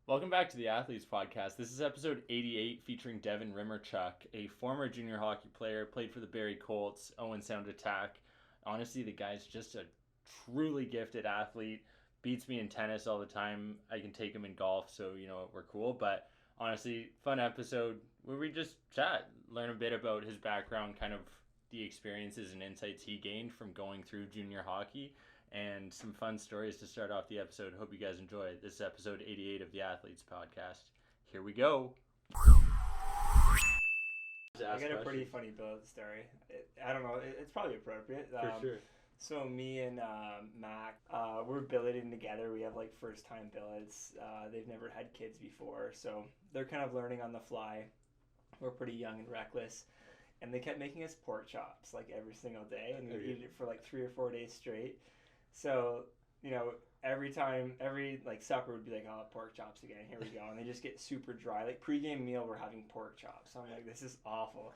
Welcome back to the Athletes Podcast. This is episode 88 featuring Devon Rymarchuk, a former junior hockey player, played for the Barrie Colts, Owen Sound Attack. Honestly, the guy's just a truly gifted athlete. Beats me in tennis all the time. I can take him in golf, so we're cool. But honestly, fun episode where we just chat, learn a bit about his background, kind of the experiences and insights he gained from going through junior hockey, and some fun stories to start off the episode. Hope you guys enjoy. This is episode 88 of the Athletes Podcast. Here we go. I got a pretty funny billet story. I don't know. It's probably appropriate. For sure. So me and Mac, we're billeting together. We have like first time billets. They've never had kids before, so they're kind of learning on the fly. We're pretty young and reckless, and they kept making us pork chops like every single day, and we'd eat it for like 3 or 4 days straight. So every like supper would be like, oh, pork chops again, here we go. And they just get super dry. Like pregame meal, we're having pork chops. So I'm like, this is awful.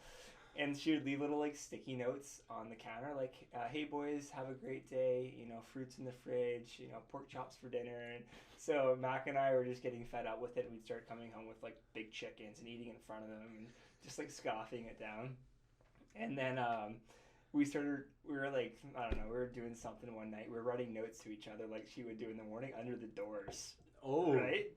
And she would leave little like sticky notes on the counter, like, hey boys, have a great day, fruits in the fridge, pork chops for dinner. And so Mac and I were just getting fed up with it. We'd start coming home with like big chickens and eating in front of them and just like scoffing it down. And then we were like, I don't know, we were doing something one night. We were writing notes to each other like she would do in the morning under the doors. Oh. Right?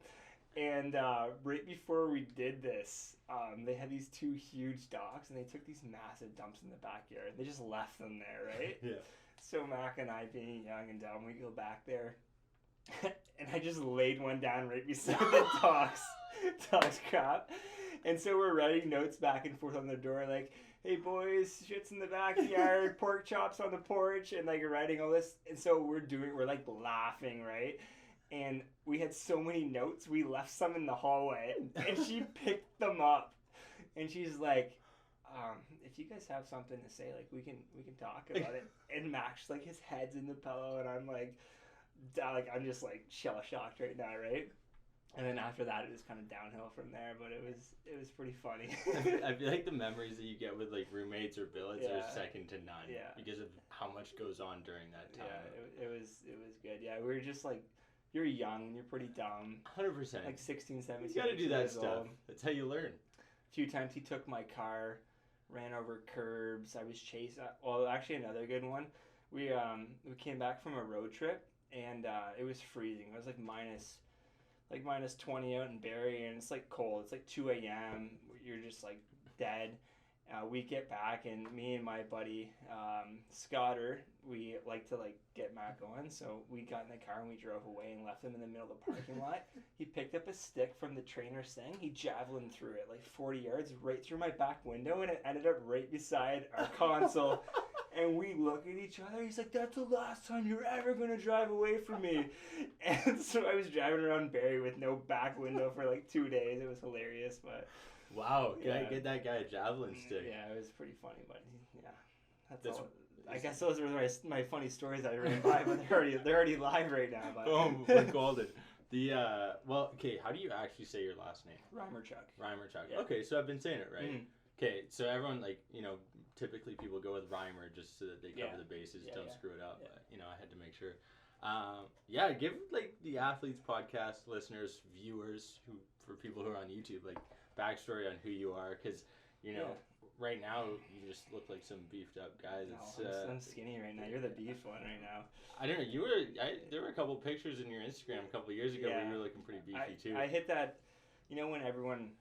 And right before we did this, they had these 2 huge docks, and they took these massive dumps in the backyard. They just left them there, right? Yeah. So Mac and I, being young and dumb, we go back there, and I just laid one down right beside the docks crap. And so we're writing notes back and forth on the door, like, hey boys, shit's in the backyard, pork chops on the porch, and like writing all this. And so we're like laughing, right? And we had so many notes, we left some in the hallway, and she picked them up, and she's like, if you guys have something to say, like we can talk about it. And Max, like, his head's in the pillow, and I'm like I'm just like shell shocked right now, right? And then after that, it was kind of downhill from there, but it was pretty funny. I feel like the memories that you get with like roommates or billets are second to none. Yeah. Because of how much goes on during that time. Yeah, it was good. Yeah, we were just like, you're young, you're pretty dumb. 100%. Like 16, 17. You gotta do that stuff. Old. That's how you learn. A few times he took my car, ran over curbs. I was chased. Well, actually, another good one. We came back from a road trip, and it was freezing. It was like minus 20 out in Barrie, and it's like cold. It's like 2 a.m. You're just like dead. We get back, and me and my buddy Scotter, we like to like get Matt going, so we got in the car and we drove away and left him in the middle of the parking lot. He picked up a stick from the trainer's thing, he javelined through it like 40 yards right through my back window, and it ended up right beside our console. And we look at each other. He's like, that's the last time you're ever going to drive away from me. And so I was driving around Barrie with no back window for like 2 days. It was hilarious, but... Wow, get that guy a javelin stick. Yeah, it was pretty funny, but yeah. That's all. I guess those were my funny stories I ran by, but they're already live right now. But. Boom, we're golden. Okay, how do you actually say your last name? Rymarchuk. Yeah. Okay, so I've been saying it right. Mm-hmm. Okay, so everyone, like, typically people go with Rymer just so that they cover the bases, don't screw it up. Yeah. But, I had to make sure. Give, like, the Athletes Podcast listeners, viewers, for people who are on YouTube, like, backstory on who you are, because, right now you just look like some beefed up guys. I'm skinny right now. You're the beef one right now. I don't know. There were a couple pictures in your Instagram a couple of years ago where you were looking pretty beefy too. I hit that, when everyone,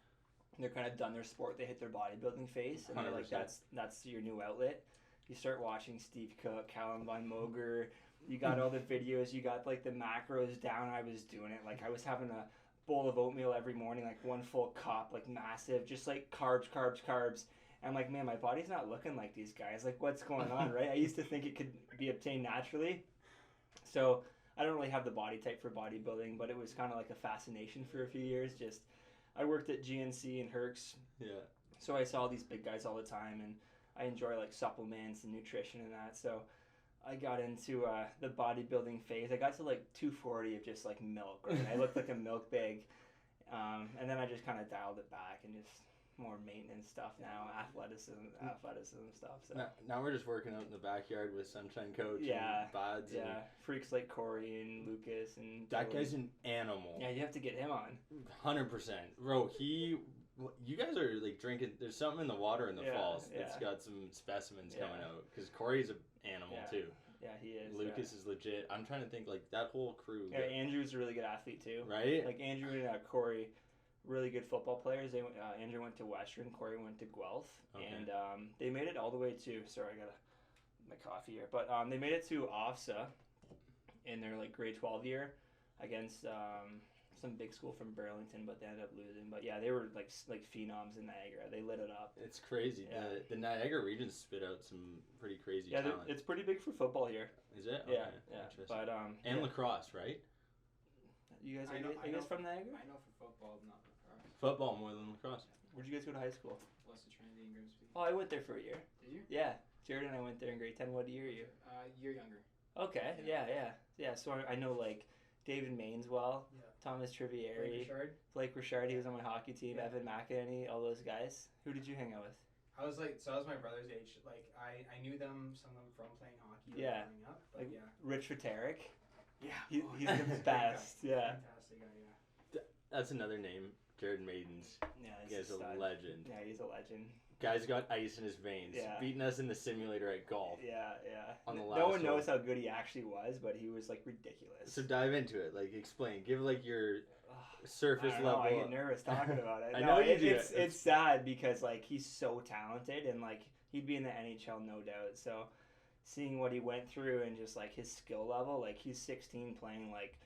they're kind of done their sport, they hit their bodybuilding phase, and they're like, that's your new outlet. You start watching Steve Cook, Callum Von Moger, you got all the videos, you got like the macros down. I was doing it. Like I was having a bowl of oatmeal every morning, like 1 full cup, like massive, just like carbs. And I'm like, man, my body's not looking like these guys. Like, what's going on, right? I used to think it could be obtained naturally. So I don't really have the body type for bodybuilding, but it was kind of like a fascination for a few years. Just, I worked at GNC and Herx. Yeah. So I saw these big guys all the time, and I enjoy like supplements and nutrition and that. So I got into the bodybuilding phase. I got to like 240 of just like milk, right? I looked like a milk bag. And then I just kind of dialed it back and just more maintenance stuff now, athleticism stuff. So Now we're just working out in the backyard with Sunshine Coach and Buds. Yeah, freaks like Corey and Lucas and That Billy. guy's an animal. Yeah, you have to get him on. 100%. Bro, you guys are like drinking, there's something in the water in the falls that's got some specimens coming out. Because Corey's an animal too. Yeah, he is. Lucas is legit. I'm trying to think, like, that whole crew. Yeah, Andrew's a really good athlete too. Right? Like Andrew and Corey, really good football players. Andrew went to Western, Corey went to Guelph, and they made it all the way to. Sorry, I got my coffee here, but they made it to OFSA in their like grade 12 year against some big school from Burlington, but they ended up losing. But yeah, they were like phenoms in Niagara. They lit it up. It's crazy. Yeah. The Niagara region spit out some pretty crazy talent. It's pretty big for football here. Is it? Yeah, yeah. But and lacrosse, right? You guys are you guys from Niagara? I know for football, not lacrosse. Football more than lacrosse. Where'd you guys go to high school? Blessed Trinity in Grimsby. Oh, I went there for a year. Did you? Yeah, Jared and I went there in grade 10. What year are you? Year younger. Okay, yeah. So I know like David Maines well, Thomas Trivieri, Blake Richard. He was on my hockey team. Evan McEnany, all those guys. Who did you hang out with? I was my brother's age. Like I knew some of them from playing hockey. Growing up, but like, Rich Vateric. Yeah, he's the best. Yeah. Fantastic guy. Yeah. That's another name, Jared Maidens. Yeah, he's a legend. Yeah, he's a legend. Guy's got ice in his veins. Yeah. Beating us in the simulator at golf. Yeah. On the no one knows how good he actually was, but he was like ridiculous. So dive into it. Like explain. Give like your surface level. I get nervous talking about it. I know you do. It's sad because like he's so talented and like he'd be in the NHL no doubt. So seeing what he went through and just like his skill level, like he's 16 playing like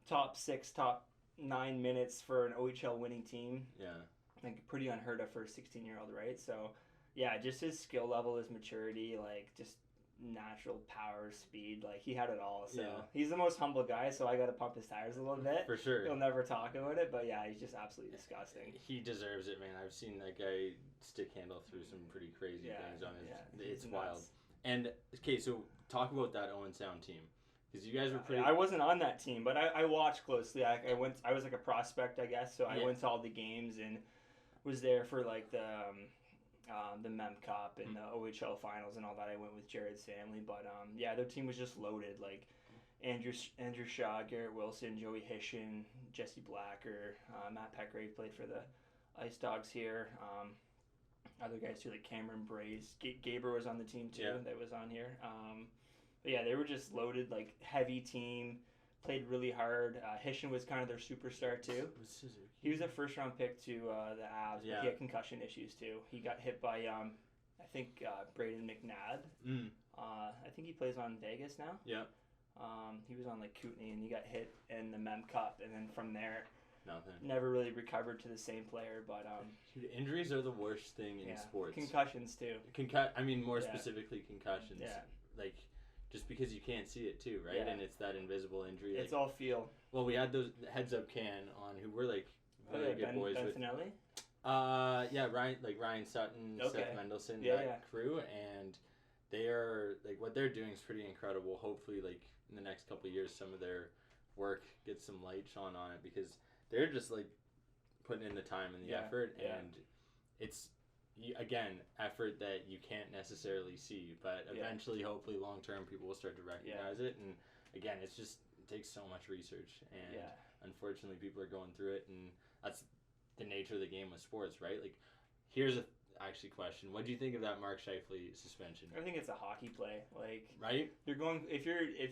top 6, top 9 minutes for an OHL winning team. Yeah. Like pretty unheard of for a 16-year-old, right? So yeah, just his skill level, his maturity, like just natural power, speed, like he had it all. So he's the most humble guy, so I got to pump his tires a little bit. For sure. He'll never talk about it, but yeah, he's just absolutely disgusting. He deserves it, man. I've seen that guy stick handle through some pretty crazy things on his. Yeah, it's wild. And okay, so talk about that Owen Sound team. Because you guys were pretty. I wasn't on that team, but I watched closely. I was like a prospect, I guess. So I went to all the games and was there for like the Mem Cup and the OHL finals and all that. I went with Jared's family, but their team was just loaded. Like Andrew Shaw, Garrett Wilson, Joey Hishin, Jesse Blacker, Matt Petgrave played for the Ice Dogs here. Other guys too, like Cameron Braze, Gaber was on the team too. That was on here. But yeah, they were just loaded, like heavy team. Played really hard. Hishin was kind of their superstar too. He was a first round pick to the Avs, but he had concussion issues too. He got hit by I think Braden McNabb. I think he plays on Vegas now. Yeah. He was on like Kootenay and he got hit in the Mem Cup, and then from there, nothing. Never really recovered to the same player. But dude, injuries are the worst thing in sports. Concussions too. More specifically concussions. Yeah. Like. Just because you can't see it too, right? And it's that invisible injury. It's all feel. Well, we had those heads up can on who were like really good boys Ben with. Finelli? Ryan Sutton, Seth Mendelson, crew, and they are like what they're doing is pretty incredible. Hopefully, like in the next couple of years, some of their work gets some light shone on it because they're just like putting in the time and the effort, and it's. Again, effort that you can't necessarily see, but eventually, hopefully, long term, people will start to recognize it. And again, it takes so much research, and unfortunately, people are going through it, and that's the nature of the game with sports, right? Like, here's a question: what do you think of that Mark Scheifele suspension? I think it's a hockey play, like right. You're going if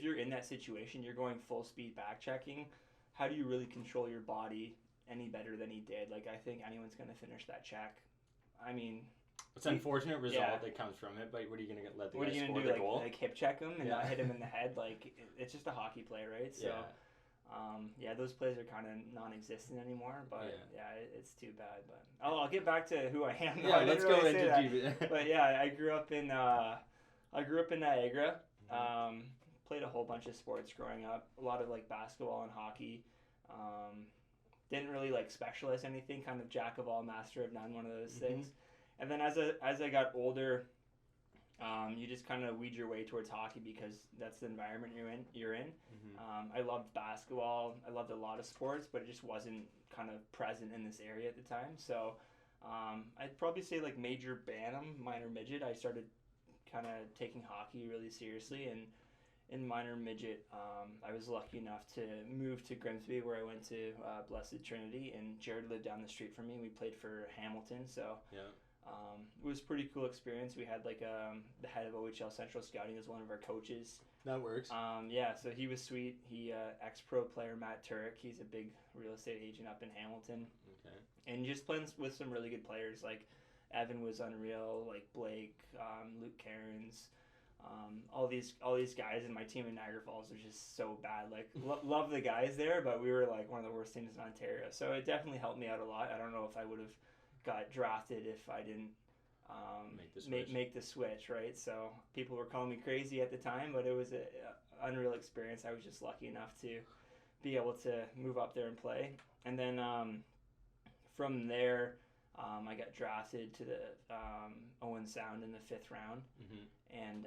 you're in that situation, you're going full speed back checking. How do you really control your body any better than he did? Like, I think anyone's going to finish that check. I mean, it's an unfortunate result that comes from it, but what are you going to let the guy score the goal? Like hip check him and not hit him in the head? Like, it's just a hockey play, right? So, those plays are kind of non-existent anymore, but it's too bad. But I'll get back to who I am. Yeah, let's go into that. But yeah, I grew up in Niagara. Played a whole bunch of sports growing up. A lot of like basketball and hockey. Didn't really like specialize anything, kind of jack of all, master of none, one of those things. And then as I got older, you just kind of weed your way towards hockey because that's the environment you're in. I loved basketball. I loved a lot of sports, but it just wasn't kind of present in this area at the time. So I'd probably say like major bantam, minor midget. I started kind of taking hockey really seriously, and in minor midget, I was lucky enough to move to Grimsby, where I went to Blessed Trinity, and Jared lived down the street from me. We played for Hamilton, so it was a pretty cool experience. We had like the head of OHL Central Scouting as one of our coaches. That works. So he was sweet. He ex-pro player Matt Turek. He's a big real estate agent up in Hamilton. Okay. And just playing with some really good players. Like Evan was unreal. Like Blake, Luke Cairns, all these guys. And my team in Niagara Falls was just so bad. Like love the guys there, but we were like one of the worst teams in Ontario. So it definitely helped me out a lot. I don't know if I would have got drafted if I didn't make the switch, right? So people were calling me crazy at the time, but it was an unreal experience. I was just lucky enough to be able to move up there and play. And then from there, I got drafted to the Owen Sound in the 5th round. And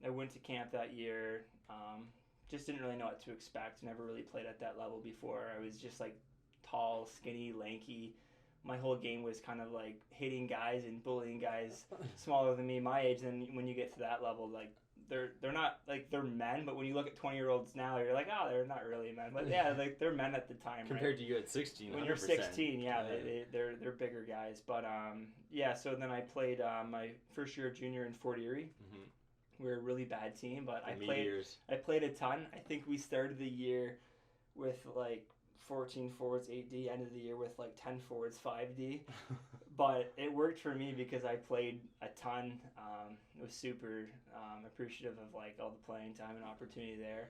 I went to camp that year. Just didn't really know what to expect. Never really played at that level before. I was just like tall, skinny, lanky. My whole game was kind of like hitting guys and bullying guys smaller than me, my age. Then when you get to that level, like they're not like they're men, but when you look at 20-year-olds now, you're like, oh, they're not really men. But yeah, like they're men at the time. Compared right? to you at 16. When 100%. you're 16, they're bigger guys. But so then I played my first year of junior in Fort Erie. We were a really bad team, but I played a ton. I think we started the year with like 14 forwards, 8D, end of the year with like 10 forwards, 5D. But it worked for me because I played a ton. It was super appreciative of like all the playing time and opportunity there.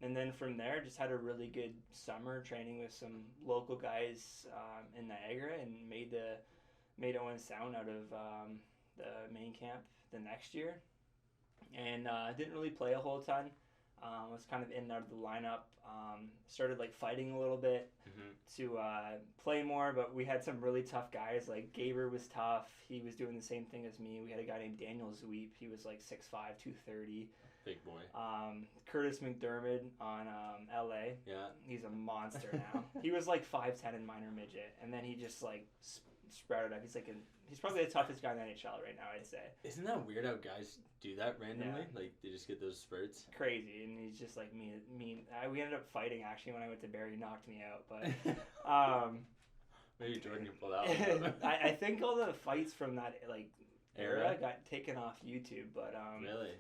And then from there, just had a really good summer training with some local guys in Niagara, and made Owen Sound out of the main camp the next year. And didn't really play a whole ton. Was kind of in and out of the lineup. Started like fighting a little bit to play more, but we had some really tough guys. Like Gaber was tough. He was doing the same thing as me. We had a guy named Daniel Zweep. He was like 6'5", 230. Big boy. Curtis McDermott on LA. Yeah. He's a monster now. He was like 5'10" in minor midget, and then he just like sprouted up. He's probably the toughest guy in the NHL right now, I'd say. Isn't that weird how guys do that randomly? Yeah. Like, they just get those spurts? Crazy, and he's just like mean. We ended up fighting, actually, when I went to Barrie. He knocked me out, but... Maybe Jordan can pull that one up. I think all the fights from that, like, era got taken off YouTube, but... Really?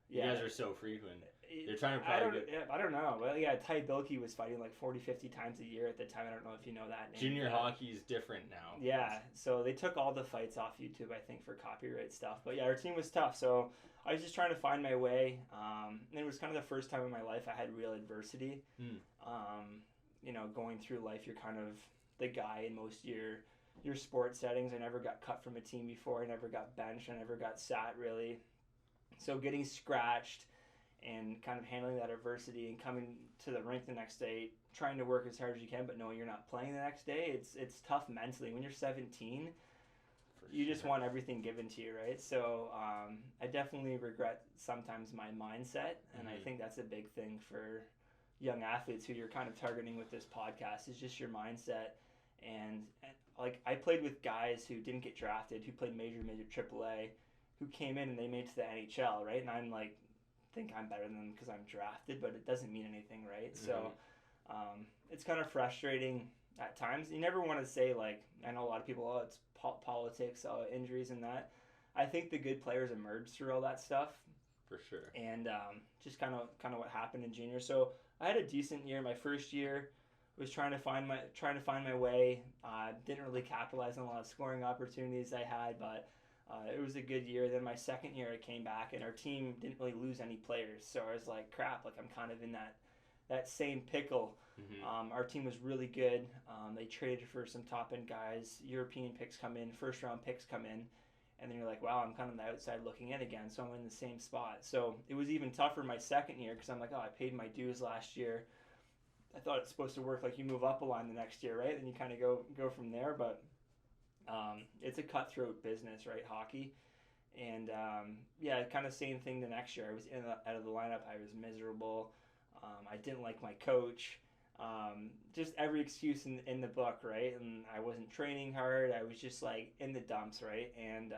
Yeah. You guys are so frequent. They're trying to probably I don't know. Well, yeah, Ty Bilkey was fighting like 40, 50 times a year at the time. I don't know if you know that name. Junior hockey is different now. Yeah, so they took all the fights off YouTube, I think, for copyright stuff. But yeah, our team was tough, so I was just trying to find my way. And it was kind of the first time in my life I had real adversity. Going through life, you're kind of the guy in most your sports settings. I never got cut from a team before. I never got benched. I never got sat, really. So getting scratched and kind of handling that adversity and coming to the rink the next day, trying to work as hard as you can, but knowing you're not playing the next day, it's tough mentally. When you're 17, you just want everything given to you, right? So I definitely regret sometimes my mindset, and I think that's a big thing for young athletes who you're kind of targeting with this podcast, is just your mindset. And like, I played with guys who didn't get drafted, who played major AAA, who came in and they made it to the NHL, right? And I'm like, think I'm better than them because I'm drafted, but it doesn't mean anything, right? So it's kind of frustrating at times. You never want to say, like, I know a lot of people, oh, it's politics, injuries and that. I think the good players emerge through all that stuff. For sure. And just kind of what happened in junior. So I had a decent year. My first year was trying to find my way. Didn't really capitalize on a lot of scoring opportunities I had, but it was a good year. Then my second year I came back, and our team didn't really lose any players. So I was like, crap, like I'm kind of in that same pickle. Our team was really good. They traded for some top-end guys. European picks come in, first-round picks come in. And then you're like, wow, I'm kind of on the outside looking in again. So I'm in the same spot. So it was even tougher my second year because I'm like, oh, I paid my dues last year. I thought it's supposed to work like you move up a line the next year, right? Then you kind of go from there. But it's a cutthroat business, right, hockey. And kind of same thing the next year. I was out of the lineup. I was miserable. I didn't like my coach. just every excuse in the book, right? And I wasn't training hard. I was just like in the dumps, right? And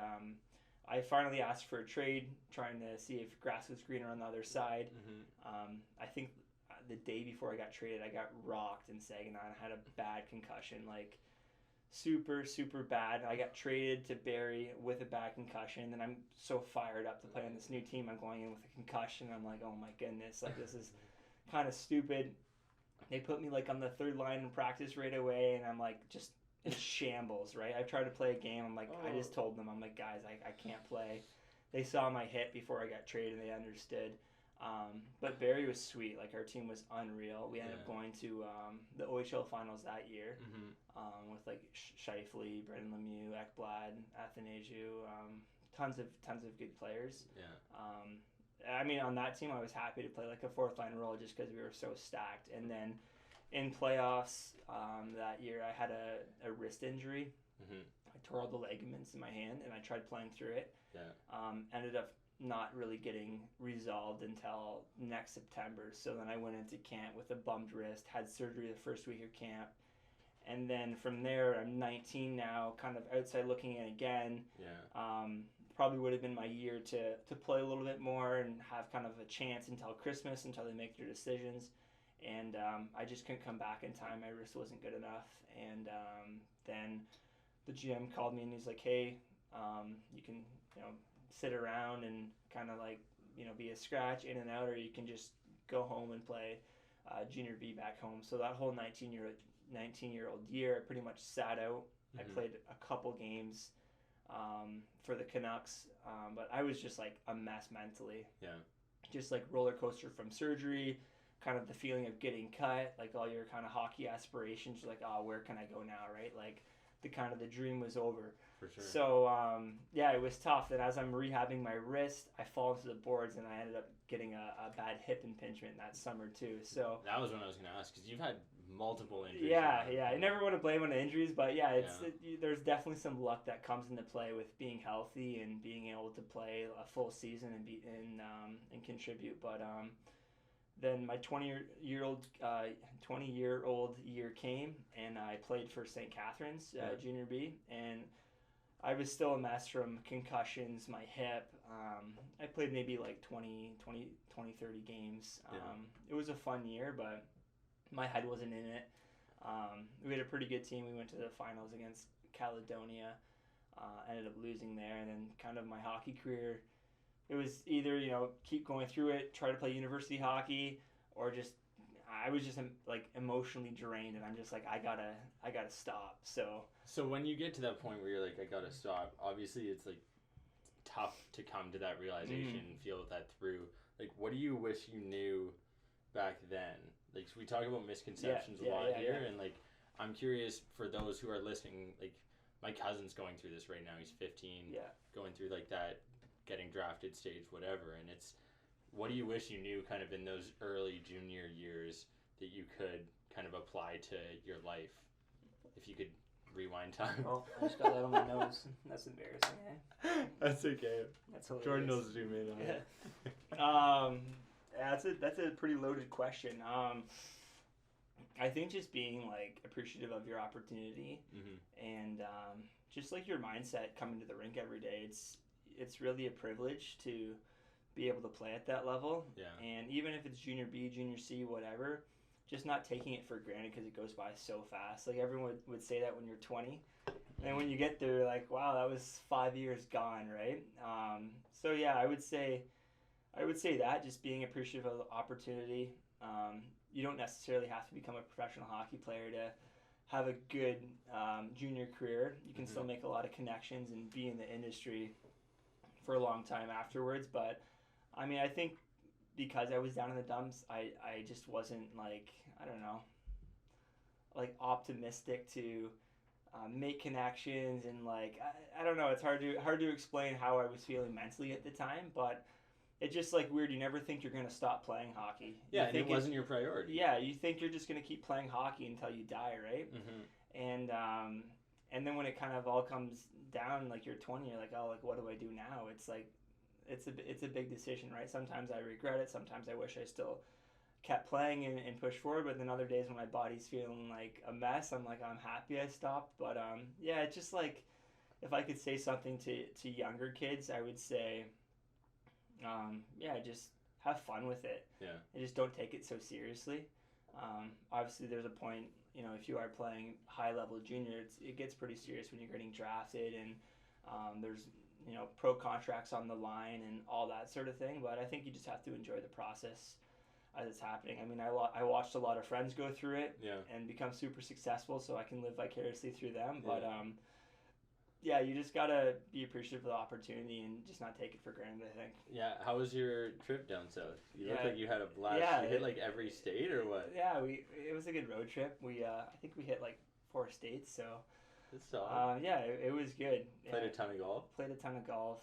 I finally asked for a trade, trying to see if grass was greener on the other side. I think the day before I got traded, I got rocked in Saginaw and had a bad concussion, like super, super bad. I got traded to Barrie with a bad concussion, and I'm so fired up to play on this new team. I'm going in with a concussion. I'm like, oh my goodness, like this is kind of stupid. They put me like on the third line in practice right away, and I'm like just in shambles, right? I tried to play a game. I'm like, I just told them, I'm like, guys, I can't play. They saw my hit before I got traded, and they understood. But Barrie was sweet. Like, our team was unreal. We ended up going to the OHL finals that year with like Scheifele, Brendan Lemieux, Ekblad, Athanasiou, tons of good players. I mean, on that team, I was happy to play like a fourth line role just because we were so stacked. And then in playoffs that year, I had a wrist injury. I tore all the ligaments in my hand, and I tried playing through it. Ended up not really getting resolved until next September. So then I went into camp with a bummed wrist, had surgery the first week of camp. And then from there, I'm 19 now, kind of outside looking in again. Probably would have been my year to play a little bit more and have kind of a chance until Christmas, until they make their decisions. And I just couldn't come back in time. My wrist wasn't good enough. And then the GM called me and he's like, hey, you can, sit around and kind of like, be a scratch in and out, or you can just go home and play junior B back home. So that whole 19-year-old year, I pretty much sat out. I played a couple games for the Canucks, but I was just like a mess mentally. Just like roller coaster from surgery, kind of the feeling of getting cut, like all your kind of hockey aspirations, like, oh, where can I go now, right? Like the dream was over. For sure. So it was tough. And as I'm rehabbing my wrist, I fall into the boards, and I ended up getting a bad hip impingement that summer too. So that was what I was going to ask, because you've had multiple injuries. I never want to blame on injuries, but there's definitely some luck that comes into play with being healthy and being able to play a full season and contribute. But then my 20-year-old year came, and I played for St. Catharines Junior B, and I was still a mess from concussions, my hip. I played maybe like 20, 30 games. It was a fun year, but my head wasn't in it. We had a pretty good team. We went to the finals against Caledonia, ended up losing there, and then kind of my hockey career, it was either, keep going through it, try to play university hockey, or I was just like emotionally drained, and I'm just like, I gotta stop. So when you get to that point where you're like, I gotta stop, obviously it's like tough to come to that realization and feel that through. Like, what do you wish you knew back then? Like, we talk about misconceptions a lot here, and like, I'm curious for those who are listening, like, my cousin's going through this right now. He's 15, going through like that getting drafted stage, whatever, and it's, what do you wish you knew kind of in those early junior years that you could kind of apply to your life? If you could rewind time. Oh, I just got that on my nose. That's embarrassing, eh? That's okay. That's hilarious. Jordan will zoom in on it. That's a pretty loaded question. I think just being like appreciative of your opportunity and just like your mindset coming to the rink every day. It's really a privilege to be able to play at that level. And even if it's junior B, junior C, whatever, just not taking it for granted, because it goes by so fast. Like, everyone would say that when you're 20, and when you get there, like, wow, that was 5 years gone, right? So yeah, I would say that, just being appreciative of the opportunity. You don't necessarily have to become a professional hockey player to have a good junior career. You can still make a lot of connections and be in the industry for a long time afterwards. But I mean, I think because I was down in the dumps, I just wasn't like, I don't know, like optimistic to make connections, and like I don't know, it's hard to explain how I was feeling mentally at the time, but it's just like weird. You never think you're gonna stop playing hockey. Yeah, and it wasn't your priority. Yeah, you think you're just gonna keep playing hockey until you die, right? And then when it kind of all comes down, like you're 20, you're like, oh, like what do I do now? It's like it's a big decision, right? Sometimes I regret it. Sometimes I wish I still kept playing and pushed forward. But then other days when my body's feeling like a mess, I'm like, I'm happy I stopped. But yeah, it's just like, if I could say something to younger kids, I would say, yeah, just have fun with it. Yeah. And just don't take it so seriously. Obviously, there's a point, if you are playing high-level junior, it gets pretty serious when you're getting drafted, and there's, pro contracts on the line and all that sort of thing. But I think you just have to enjoy the process as it's happening. I mean, I watched a lot of friends go through it and become super successful, so I can live vicariously through them. But yeah, you just gotta be appreciative of the opportunity and just not take it for granted, I think. Yeah, how was your trip down south? You look like you had a blast. Yeah, you hit like every state or what? Yeah, it was a good road trip. I think we hit like 4 states, so. That's solid. Yeah, it was good. Played a ton of golf? Played a ton of golf.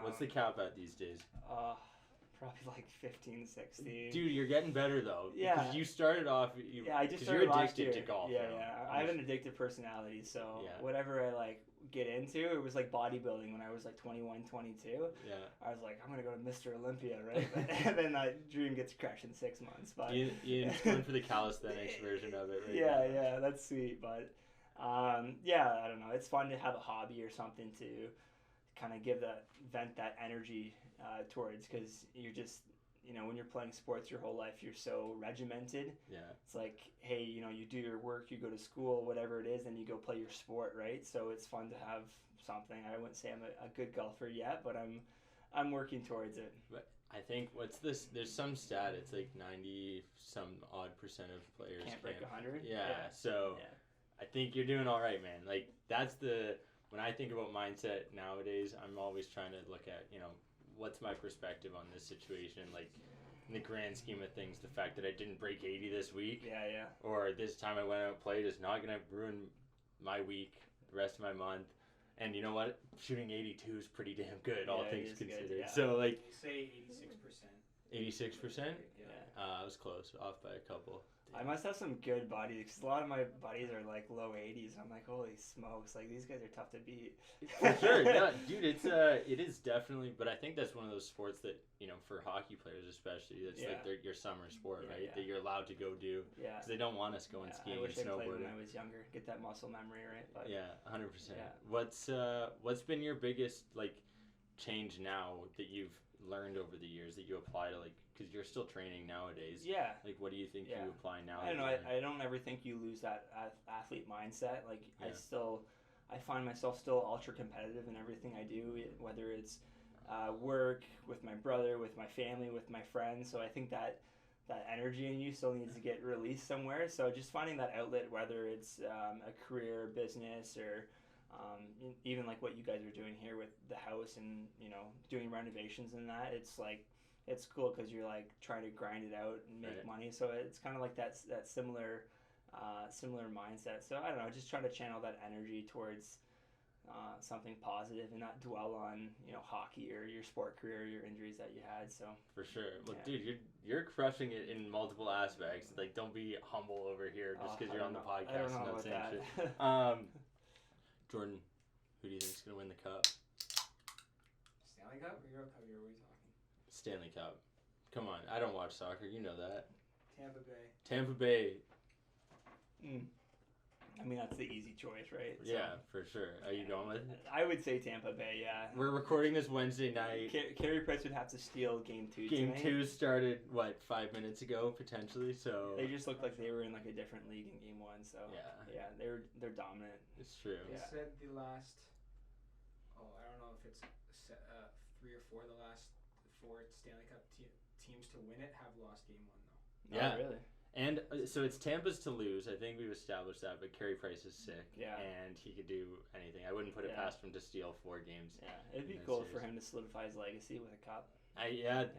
What's the cap at these days? Probably like 15, 16. Dude, you're getting better though. Yeah. Because you started off. I just started last year. You're addicted to golf. Yeah, now. yeah. I have an addictive personality, so whatever I like get into, it was like bodybuilding when I was like 21, 22. Yeah. I was like, I'm gonna go to Mr. Olympia, right? And then that dream gets crushed in 6 months. But Ian's going for the calisthenics version of it, right? Yeah, that's sweet, but. Yeah, I don't know. It's fun to have a hobby or something to kind of vent that energy towards, because you're just, when you're playing sports your whole life, you're so regimented. Yeah. It's like, hey, you do your work, you go to school, whatever it is, then you go play your sport, right? So it's fun to have something. I wouldn't say I'm a good golfer yet, but I'm working towards it. But I think there's some stat, it's like 90 some odd % of players can't break 100. Yeah. So. Yeah. I think you're doing all right, man. Like, when I think about mindset nowadays, I'm always trying to look at, what's my perspective on this situation? Like, in the grand scheme of things, the fact that I didn't break 80 this week. Yeah. Or this time I went out and played is not going to ruin my week, the rest of my month. And you know what? Shooting 82 is pretty damn good, all things considered. Good, yeah. So, like. Say 86%. 86%? Yeah. I was close, off by a couple. I must have some good buddies, because a lot of my buddies are like low 80s. I'm like, holy smokes, like these guys are tough to beat. For sure, yeah, dude. It is definitely, but I think that's one of those sports that, for hockey players especially, it's like your summer sport, right? That you're allowed to go do. Yeah. Because they don't want us going skiing and snowboarding. I wish I played when I was younger, get that muscle memory, right? But, yeah, 100%. Yeah. What's been your biggest change now that you've learned over the years that you apply to because you're still training nowadays? Yeah. Like, what do you think you apply now? I don't know. I don't ever think you lose that athlete mindset. Like, I find myself still ultra competitive in everything I do, whether it's work, with my brother, with my family, with my friends. So I think that energy in you still needs to get released somewhere. So just finding that outlet, whether it's a career, business, or even like what you guys are doing here with the house and doing renovations and that, it's cool because you're like trying to grind it out and make money. So it's kind of like that similar mindset. So I don't know, just trying to channel that energy towards something positive and not dwell on hockey or your sport career or your injuries that you had. So for sure. Well, dude, you're crushing it in multiple aspects. Like, don't be humble over here just because you're on the podcast. I don't know and about that. Shit. Jordan, who do you think is gonna win the cup? Stanley Cup or Euro Cup? Are we talking? Stanley Cup. Come on, I don't watch soccer. You know that. Tampa Bay. I mean, that's the easy choice, right? So, yeah, for sure. Are you going with it? I would say Tampa Bay, yeah. We're recording this Wednesday night. Carey Price would have to steal Game 2 Game tonight. 2 started, 5 minutes ago, potentially, so... They just looked like they were in like a different league in Game 1, so... Yeah, they're dominant. It's true. They said the last... I don't know if it's 3 or 4. The last 4 Stanley Cup teams to win it have lost Game 1, though. Yeah. Oh, really? And so it's Tampa's to lose. I think we've established that, but Carey Price is sick. Yeah. And he could do anything. I wouldn't put it past him to steal 4 games. Yeah, it'd be cool for him to solidify his legacy with a cup.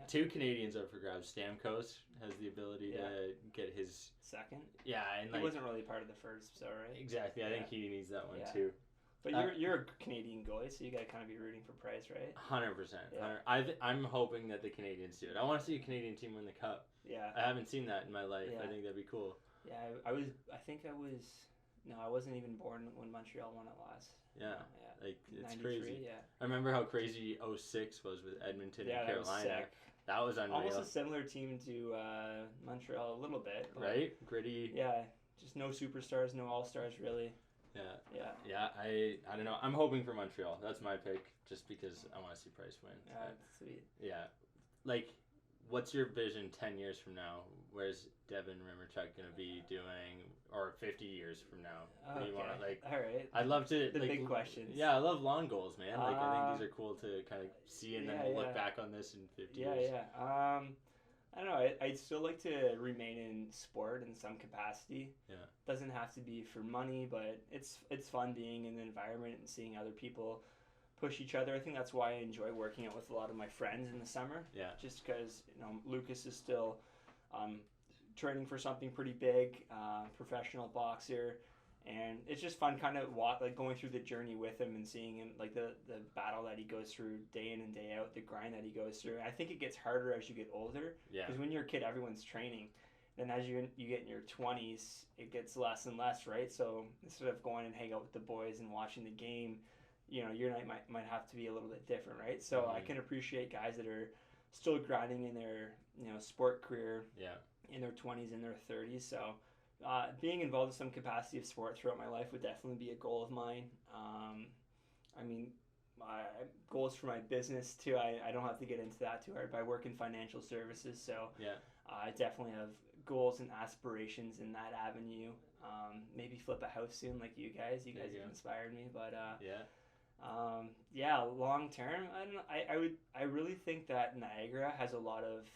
2 Canadians up for grabs. Stamkos has the ability to get his... second? Yeah, and he wasn't really part of the first, so, right? Exactly. I think he needs that one, too. But you're a Canadian goalie, so you got to kind of be rooting for Price, right? 100%. Yeah. I'm hoping that the Canadians do it. I want to see a Canadian team win the cup. Yeah. I haven't seen that in my life. Yeah. I think that'd be cool. Yeah, I wasn't even born when Montreal won it last. Yeah. Like, it's 93, crazy. Yeah. I remember how crazy 06 was with Edmonton and Carolina. That was unreal. Almost a similar team to Montreal a little bit. Right? Gritty. Yeah, just no superstars, no all-stars really. Yeah. I don't know. I'm hoping for Montreal. That's my pick, just because I want to see Price win. Yeah, sweet. Yeah. Like, what's your vision 10 years from now? Where's Devon Rymarchuk going to be doing, or 50 years from now? What do you want to, like... All right. I'd love to... The like, big questions. Yeah, I love long goals, man. Like, I think these are cool to kind of see, and then we'll look back on this in 50 years. Yeah. I don't know. I'd still like to remain in sport in some capacity. Yeah. Doesn't have to be for money, but it's fun being in the environment and seeing other people push each other. I think that's why I enjoy working out with a lot of my friends in the summer. Yeah. Just because, Lucas is still training for something pretty big, professional boxer. And it's just fun kind of going through the journey with him and seeing him, like the battle that he goes through day in and day out, the grind that he goes through. And I think it gets harder as you get older. Yeah. Because when you're a kid, everyone's training. Then as you get in your 20s, it gets less and less, right? So instead of going and hang out with the boys and watching the game, your night might have to be a little bit different, right? So I can appreciate guys that are still grinding in their, sport career. Yeah. In their 20s and their 30s. So being involved in some capacity of sport throughout my life would definitely be a goal of mine. My goals for my business too, I don't have to get into that too hard, but I work in financial services, so I definitely have goals and aspirations in that avenue. Maybe flip a house soon like you guys. You guys have inspired me, but long term, I really think that Niagara has a lot of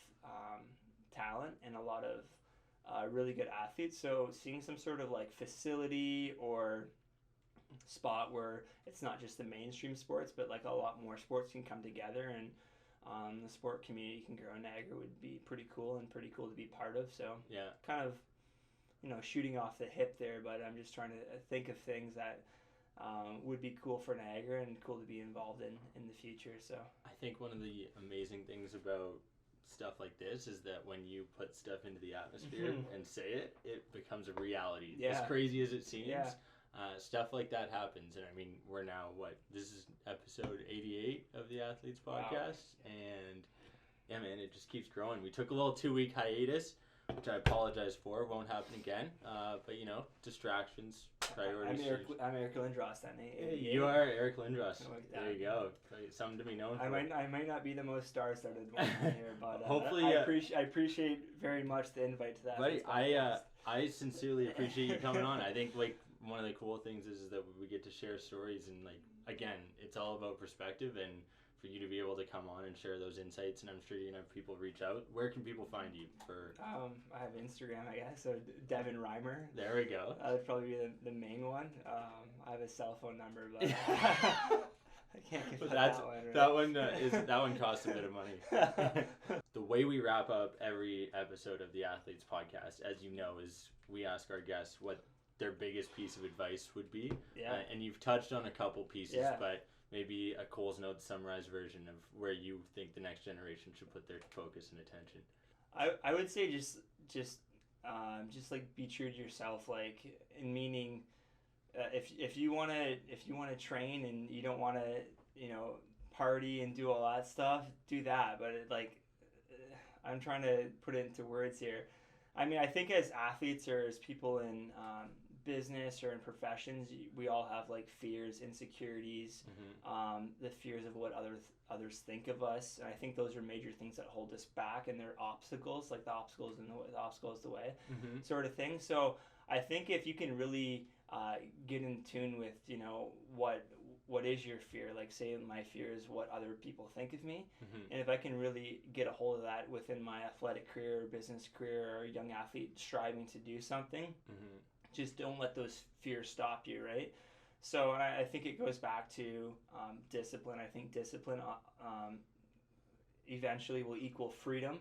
talent and a lot of really good athletes. So seeing some sort of like facility or spot where it's not just the mainstream sports, but like a lot more sports can come together and the sport community can grow in Niagara would be pretty cool and pretty cool to be part of. So kind of, shooting off the hip there, but I'm just trying to think of things that would be cool for Niagara and cool to be involved in the future. So I think one of the amazing things about stuff like this is that when you put stuff into the atmosphere and say it becomes a reality. As crazy as it seems, stuff like that happens. And I mean, we're now this is episode 88 of the Athletes Podcast. Wow. And yeah, man, it just keeps growing. We took a little 2-week hiatus, which I apologize for. Won't happen again. But distractions, priorities. I'm Eric Lindros then. You are Eric Lindros. There you go. Something to be known for. I might not be the most star-studded one here, but hopefully I appreciate very much the invite to that. Buddy, I sincerely appreciate you coming on. I think one of the cool things is that we get to share stories, and again, it's all about perspective, and for you to be able to come on and share those insights, and I'm sure you're gonna have people reach out. Where can people find you? I have Instagram, I guess. So Devon Rymer. There we go. That would probably be the main one. I have a cell phone number, but I can't give that one. Right? That one costs a bit of money. The way we wrap up every episode of the Athletes Podcast, as you know, is we ask our guests what their biggest piece of advice would be. Yeah. And you've touched on a couple pieces, but maybe a Coles Notes summarized version of where you think the next generation should put their focus and attention. I would say just like be true to yourself, like in meaning if you want to train and you don't want to party and do all that stuff, do that. But I'm trying to put it into words here. I mean, I think as athletes or as people in business or in professions, we all have fears, insecurities, the fears of what others think of us. And I think those are major things that hold us back, and they're obstacles, like the obstacle is the way, sort of thing. So I think if you can really get in tune with what is your fear, like say my fear is what other people think of me, and if I can really get a hold of that within my athletic career or business career or young athlete striving to do something, just don't let those fears stop you, right? So I think it goes back to discipline. I think discipline eventually will equal freedom.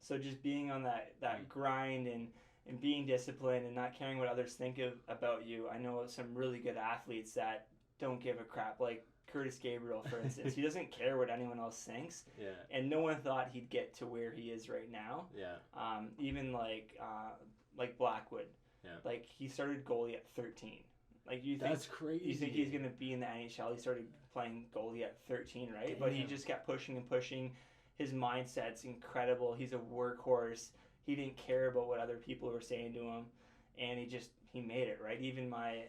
So just being on that grind and being disciplined and not caring what others think about you. I know some really good athletes that don't give a crap, like Curtis Gabriel, for instance. He doesn't care what anyone else thinks. Yeah. And no one thought he'd get to where he is right now. Yeah. Even like Blackwood. Yeah. Like he started goalie at 13. Like that's crazy. You think he's gonna be in the NHL? He started playing goalie at 13, right? Damn. But he just kept pushing and pushing, his mindset's incredible. He's a workhorse. He didn't care about what other people were saying to him, and he made it, right? Even my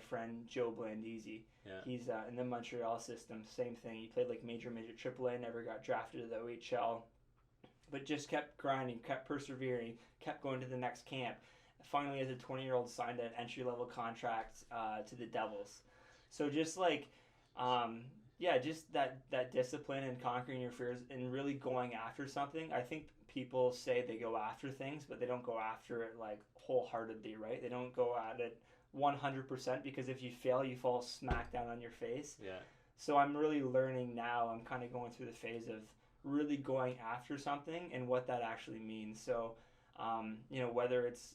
friend Joe Blandisi, he's in the Montreal system, same thing. He played like major AAA, never got drafted to the OHL, but just kept grinding, kept persevering, kept going to the next camp. Finally, as a 20-year-old, signed an entry-level contract to the Devils. So just like, just that discipline and conquering your fears and really going after something. I think people say they go after things, but they don't go after it like wholeheartedly, right? They don't go at it 100%, because if you fail, you fall smack down on your face. Yeah. So I'm really learning now. I'm kind of going through the phase of really going after something and what that actually means. So, whether it's,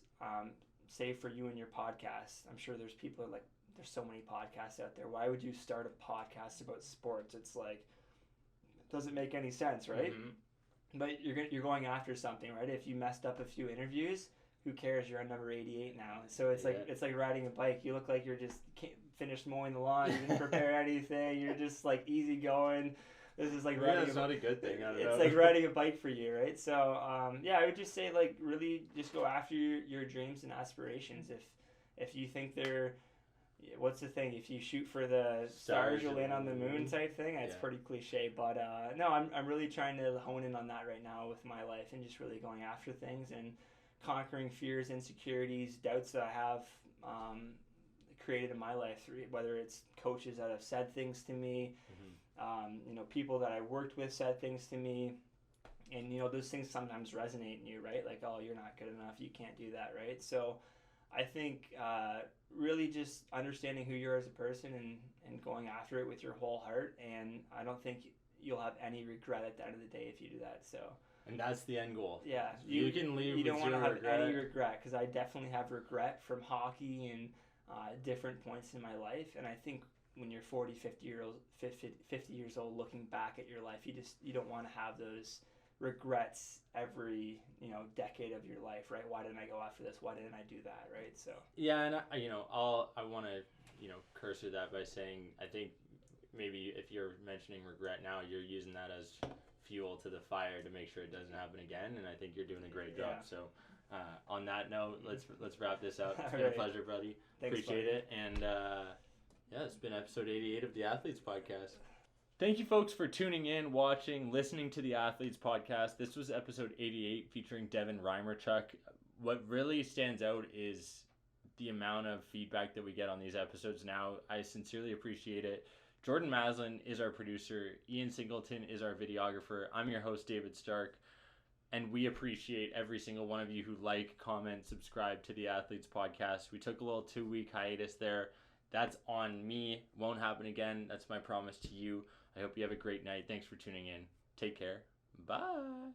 say for you and your podcast, I'm sure there's people like, there's so many podcasts out there. Why would you start a podcast about sports? It's like, it doesn't make any sense, right? Mm-hmm. But you're going after something, right? If you messed up a few interviews, who cares? You're on number 88 now. So it's like riding a bike. You look like you're just finished mowing the lawn. You didn't prepare anything. You're just like easy going. This is like riding. It's not a good thing. I don't know. It's like riding a bike for you, right? So I would just say like really just go after your dreams and aspirations. If you think they're, what's the thing? If you shoot for the stars, you'll land on the moon type thing. It's pretty cliche, but no, I'm really trying to hone in on that right now with my life and just really going after things and conquering fears, insecurities, doubts that I have created in my life, whether it's coaches that have said things to me, people that I worked with said things to me, and those things sometimes resonate in you, right? Like, oh, you're not good enough, you can't do that, right? So I think really just understanding who you are as a person and going after it with your whole heart, and I don't think you'll have any regret at the end of the day if you do that. So. And that's the end goal. Yeah, you can leave. You don't want to have regret. any regret, because I definitely have regret from hockey and different points in my life. And I think when you're 40, 50 years old, looking back at your life, you don't want to have those regrets every decade of your life, right? Why didn't I go after this? Why didn't I do that? Right? So. Yeah, and I want to cursor that by saying I think maybe if you're mentioning regret now, you're using that as fuel to the fire to make sure it doesn't happen again, and I think you're doing a great job. So on that note, let's wrap this up. It's been a pleasure, buddy. Thanks, Appreciate it. And it's been episode 88 of the Athletes Podcast. Thank you folks for tuning in, watching, listening to the Athletes Podcast. This was episode 88 featuring Devon Rymarchuk. What really stands out is the amount of feedback that we get on these episodes now. I sincerely appreciate it. Jordan Maslin is our producer. Ian Singleton is our videographer. I'm your host, David Stark. And we appreciate every single one of you who like, comment, subscribe to the Athletes Podcast. We took a little 2-week hiatus there. That's on me. Won't happen again. That's my promise to you. I hope you have a great night. Thanks for tuning in. Take care. Bye.